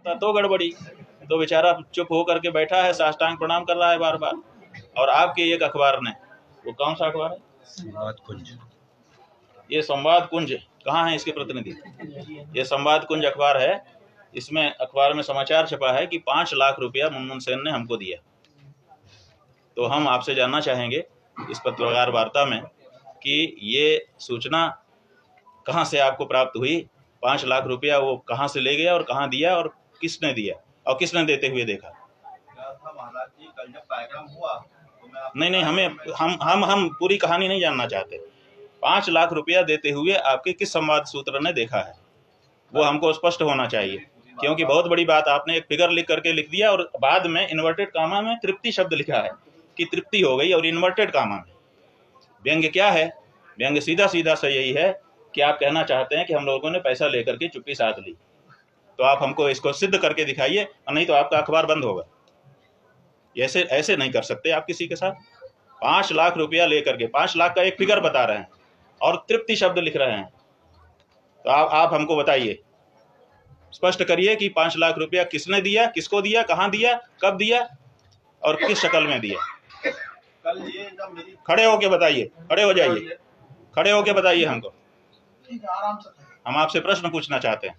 तो गड़बड़ी, तो बेचारा चुप होकर के बैठा है, साष्टांग प्रणाम कर रहा है बार बार। और आपके एक अखबार ने, वो कौन सा अखबार है? संवाद कुंज। ये संवाद कुंज, कहाँ है इसके प्रतिनिधि? ये संवाद कुंज अखबार है। इसमें अखबार में समाचार छपा है कि 5 लाख रुपया मुनमुन सेन ने हमको दिया। तो हम आपसे जानना चाहेंगे इस पत्रकार वार्ता में कि ये सूचना कहाँ से आपको प्राप्त हुई? 5 लाख रुपया वो कहाँ से ले गया और कहाँ दिया और किसने दिया और किसने देते हुए देखा? महाराज जी, कल जब कार्यक्रम हुआ तो मैं नहीं, हमें हम पूरी कहानी नहीं जानना चाहते। 5 लाख रुपया देते हुए आपके किस संवाद सूत्र ने देखा है, वो हमको स्पष्ट होना चाहिए। क्योंकि बहुत बड़ी बात, आपने एक फिगर लिख करके लिख दिया और बाद में इन्वर्टेड कामा में तृप्ति शब्द लिखा है कि तृप्ति हो गई, और इन्वर्टेड कामा में व्यंग्य क्या है? व्यंग्य सीधा सीधा सा यही है कि आप कहना चाहते हैं कि हम लोगों ने पैसा लेकर के चुप्पी साध ली। तो आप हमको इसको सिद्ध करके दिखाइए, और नहीं तो आपका अखबार बंद होगा। ऐसे नहीं कर सकते आप किसी के साथ। 5 लाख रुपया लेकर के 5 लाख का एक फिगर बता रहे हैं और तृप्ति शब्द लिख रहे हैं। तो आप हमको बताइए, स्पष्ट करिए कि 5 लाख रुपया किसने दिया, किसको दिया, कहाँ दिया, कब दिया और किस शक्ल में दिया। कल ये जब मेरी खड़े होके बताइए, खड़े हो जाइए, खड़े होके बताइए हमको। आराम से हम आपसे प्रश्न पूछना चाहते हैं।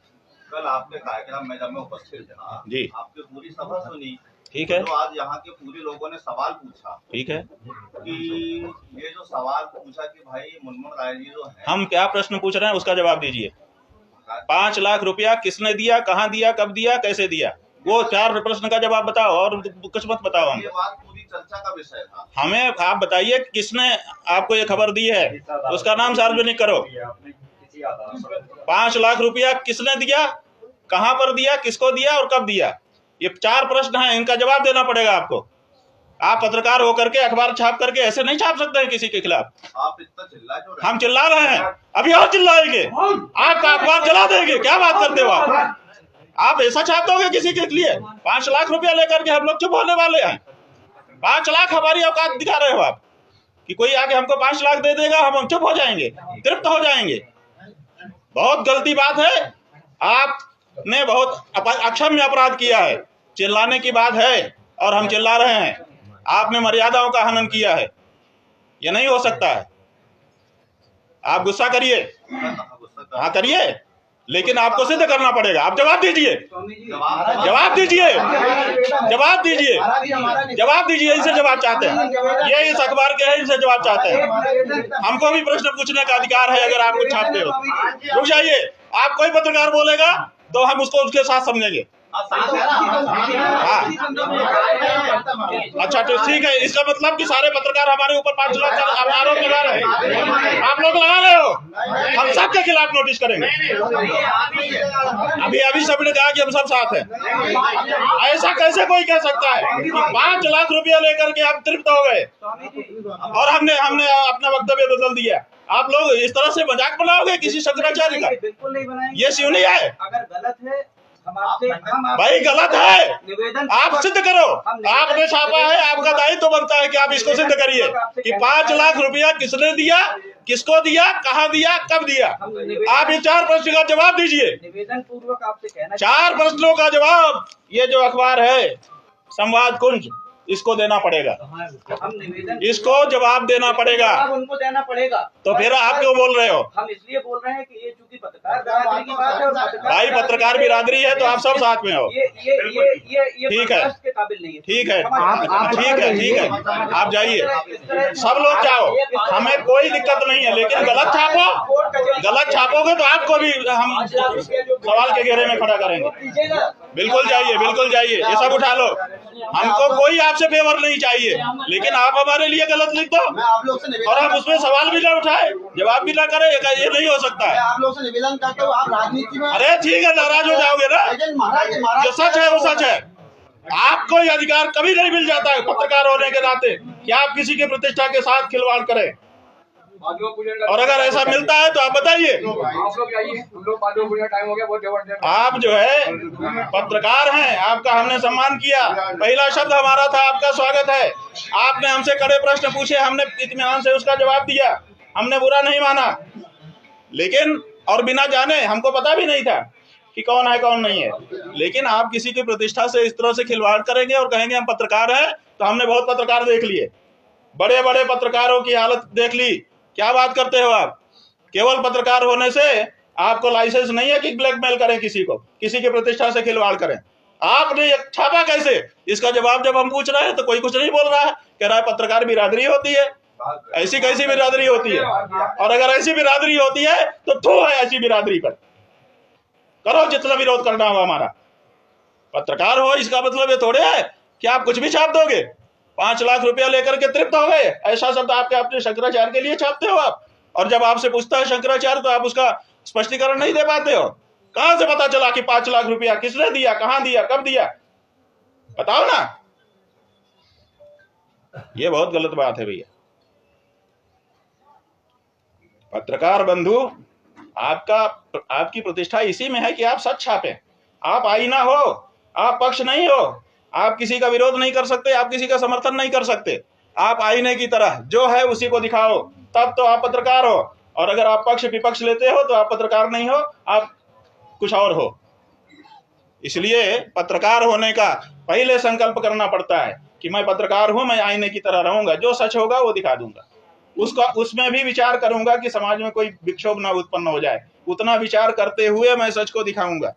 कल आपके कार्यक्रम में जब मैं उपस्थित था जी, आपकी पूरी सभा सुनी। ठीक है, तो आज यहाँ के पूरे लोगों ने सवाल पूछा, ठीक है, कि ये जो सवाल पूछा कि भाई मुनमुन राय जी जो है, हम क्या प्रश्न पूछ रहे हैं उसका जवाब दीजिए। 5 लाख रुपया किसने दिया, कहाँ दिया, कब दिया, कैसे दिया, वो 4 प्रश्न का जवाब बताओ और कुछ मत बताओ हमको। ये बात पूरी चर्चा का विषय था। हमें आप बताइए किसने आपको ये खबर दी है, उसका नाम सार्वजनिक करो। 5 लाख रुपया किसने दिया, कहाँ पर दिया, किसको दिया और कब दिया, ये 4 प्रश्न हैं, इनका जवाब देना पड़ेगा आपको। आप पत्रकार होकर के अखबार छाप करके ऐसे नहीं छाप सकते हैं किसी के खिलाफ। आप इतना चिल्ला क्यों रहे हैं? हम चिल्ला रहे हैं, अभी और चिल्लाएंगे, आपका अखबार जला देंगे। क्या बात करते हो आप ऐसा छाप दोगे किसी के लिए? 5 लाख रुपया लेकर के हम लोग चुप होने वाले हैं? 5 लाख हमारी औकात दिखा रहे हो आप कि कोई आके हमको 5 लाख दे देगा, हम चुप हो जाएंगे, तृप्त हो जाएंगे। बहुत गलती बात है, आपने बहुत अक्षम्य अपराध किया है। चिल्लाने की बात है और हम चिल्ला रहे हैं, आपने मर्यादाओं का हनन किया है, ये नहीं हो सकता है। आप गुस्सा करिए, हाँ करिए, लेकिन आपको सिद्ध करना पड़ेगा। आप जवाब दीजिए, जवाब दीजिए, जवाब दीजिए, जवाब दीजिए। इनसे जवाब चाहते हैं, ये इस अखबार के हैं, इनसे जवाब चाहते हैं। हमको भी प्रश्न पूछने का अधिकार है अगर आप कुछ छापते हो। रुक जाइए, आप कोई पत्रकार बोलेगा तो हम उसको उसके साथ समझेंगे। हाँ, अच्छा तो ठीक है, इसका मतलब कि सारे पत्रकार हमारे ऊपर 5 लाख का आरोप लगा रहे हैं। आप लोग लगा रहे हो, हम सबके खिलाफ नोटिस करेंगे। अभी सबने कहा कि हम सब साथ हैं। ऐसा कैसे कोई कह सकता है कि 5 लाख रुपया लेकर के आप तृप्त हो गए और हमने अपना वक्तव्य बदल दिया? आप लोग इस तरह से मजाक बनाओगे किसी शंकराचार्य का? बिल्कुल नहीं बनाएंगे। ये क्यों नहीं है? अगर गलत है भाई गलत है, आप सिद्ध करो। आपने छापा है, आपका दायित्व बनता है कि आप इसको सिद्ध करिए कि 5 लाख रुपया किसने दिया, किसको दिया, कहाँ दिया, कब दिया। आप ये 4 प्रश्न का जवाब दीजिए। निवेदन पूर्वक आपसे कहना, 4 प्रश्नों का जवाब ये जो अखबार है संवाद कुंज, इसको देना पड़ेगा। हम निवेदन, इसको जवाब देना पड़ेगा। अब उनको देना पड़ेगा। तो फिर आप क्यों बोल रहे हो? हम इसलिए बोल रहे हैं कि ये चूंकि पत्रकार बिरादरी की बात है और भाई पत्रकार बिरादरी है तो आप सब साथ में हो। ये ठीक है, बर्दाश्त के काबिल नहीं है। ठीक है, ठीक है, आप जाइए, सब लोग जाओ, हमें कोई दिक्कत नहीं है। लेकिन गलत छापोगे तो आपको भी हम सवाल के घेरे में खड़ा करेंगे। बिल्कुल जाइए, बिल्कुल जाइए, ये सब उठा लो। हमको कोई आपसे फेवर नहीं चाहिए, लेकिन आप हमारे लिए गलत लिख दो और हम उसमें सवाल भी ना उठाए, जवाब भी ना करें, ये नहीं हो सकता है। आप लोग से निवेदन करते हो, आप राजनीति में, अरे ठीक है, नाराज हो जाओगे ना, जो सच है वो सच है। आपको ये अधिकार कभी नहीं मिल जाता है पत्रकार होने के नाते कि आप किसी की प्रतिष्ठा के साथ खिलवाड़ करें। और अगर ऐसा मिलता है तो आप बताइए। आप जो है पत्रकार हैं, आपका हमने सम्मान किया, पहला शब्द हमारा था आपका स्वागत है। आपने हमसे कड़े प्रश्न पूछे, हमने इत्मीनान से उसका जवाब दिया, हमने बुरा नहीं माना। लेकिन और बिना जाने, हमको पता भी नहीं था कि कौन है कौन नहीं है। लेकिन आप किसी की प्रतिष्ठा से इस तरह से खिलवाड़ करेंगे और कहेंगे हम पत्रकार हैं, तो हमने बहुत पत्रकार देख लिए, बड़े बड़े पत्रकारों की हालत देख ली। क्या बात करते हो आप? केवल पत्रकार होने से आपको लाइसेंस नहीं है कि ब्लैकमेल करें किसी को, किसी की प्रतिष्ठा से खिलवाड़ करें। आपने ये छापा कैसे? इसका जवाब जब हम पूछ रहे हैं तो कोई कुछ नहीं बोल रहा है, कह रहा है पत्रकार बिरादरी होती है। ऐसी कैसी बिरादरी होती है? और अगर ऐसी बिरादरी होती है तो थू है ऐसी बिरादरी पर, करो जितना विरोध करना हो हमारा। पत्रकार हो इसका मतलब ये थोड़े है कि आप कुछ भी छाप दोगे। 5 लाख रुपया लेकर के तृप्त हो गए, ऐसा शब्द आपके अपने शंकराचार्य के लिए छापते हो आप। और जब आपसे पूछता है शंकराचार्य तो आप उसका स्पष्टीकरण नहीं दे पाते हो। कहां से पता चला कि 5 लाख रुपया किसने दिया, कहां दिया, कब दिया? बताओ ना। ये बहुत गलत बात है भैया। पत्रकार बंधु, आपकी प्रतिष्ठा इसी में है कि आप सच छापें। आप आईना हो, आप पक्ष नहीं हो, आप किसी का विरोध नहीं कर सकते, आप किसी का समर्थन नहीं कर सकते। आप आईने की तरह जो है उसी को दिखाओ, तब तो आप पत्रकार हो। और अगर आप पक्ष विपक्ष लेते हो तो आप पत्रकार नहीं हो, आप कुछ और हो। इसलिए पत्रकार होने का पहले संकल्प करना पड़ता है कि मैं पत्रकार हूं, मैं आईने की तरह रहूंगा, जो सच होगा वो दिखा दूंगा। उसमें भी विचार करूंगा कि समाज में कोई विक्षोभ ना उत्पन्न हो जाए, उतना विचार करते हुए मैं सच को दिखाऊंगा।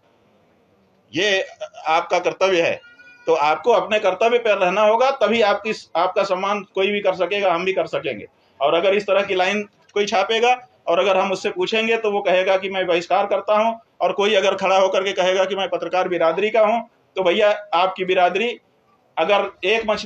ये आपका कर्तव्य है। तो आपको अपने कर्तव्य पर रहना होगा, तभी आपका सम्मान कोई भी कर सकेगा, हम भी कर सकेंगे। और अगर इस तरह की लाइन कोई छापेगा और अगर हम उससे पूछेंगे तो वो कहेगा कि मैं बहिष्कार करता हूं, और कोई अगर खड़ा होकर के कहेगा कि मैं पत्रकार बिरादरी का हूं, तो भैया आपकी बिरादरी अगर एक मछली